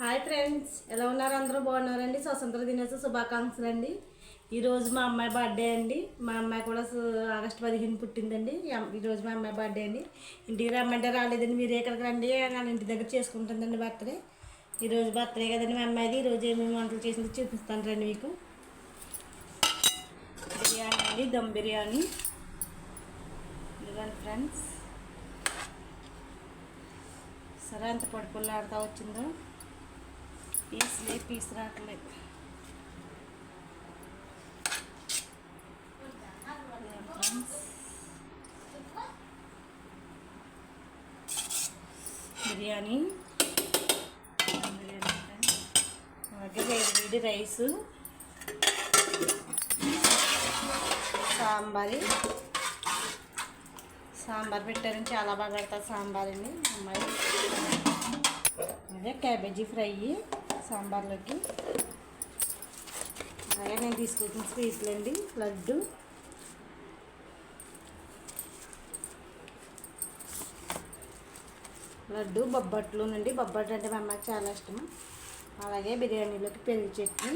Hi friends, ఎలా ఉన్నారు? అందరూ బాగున్నారండి. స్వతంత్ర దినోత్సవ శుభాకాంక్షలు అండి. ఈరోజు మా అమ్మాయి బర్త్డే అండి. మా అమ్మాయి కూడా ఆగస్టు 15 పుట్టిందండి. ఈరోజు మా అమ్మాయి బర్త్డే అండి. ఇంటికి రమ్మంటే రాలేదండి. మీరు ఎక్కడికి రండి, నా ఇంటి దగ్గర చేసుకుంటుందండి బర్త్డే. ఈరోజు బర్త్డే కదండి మా అమ్మాయిది. ఈరోజు ఏమేమి వంటలు చేసింది చూపిస్తాను రండి మీకు. బిర్యానీ అండి, దమ్ బిర్యానీ. ఇదిగోండి ఫ్రెండ్స్, సరే ఎంత పడుకులాడుతూ వచ్చిందో. పీస్ రావట్లేదు. బిర్యానీ, అలాగే వేడి రైసు, సాంబార్ పెట్టారని చాలా బాగా పెడతారు సాంబార్ అండి అమ్మాయి. అదే క్యాబేజీ ఫ్రై సాంబార్లోకి. అలాగే నేను తీసుకొచ్చిన స్వీట్లు అండి, లడ్డు బొబ్బట్లు నుండి. బొబ్బట్లు అంటే మా అమ్మకి చాలా ఇష్టం. అలాగే బిర్యానీలోకి పెరుగు చట్నీ.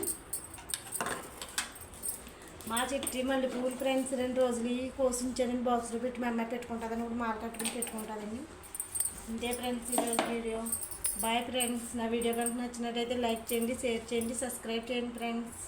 మా చెట్టు మళ్ళీ పూలు ఫ్రెండ్స్ 2 రోజులు కోసించానండి. బాక్స్లో పెట్టి మా అమ్మాయి పెట్టుకుంటుందని కూడా మాల కట్టుకుని పెట్టుకుంటుందండి. ఇంతే ఫ్రెండ్స్ ఈరోజు వీడియో. Bye friends. నా వీడియో కనుక నచ్చినట్టయితే లైక్ చేయండి, షేర్ చేయండి, సబ్స్క్రైబ్ చేయండి ఫ్రెండ్స్.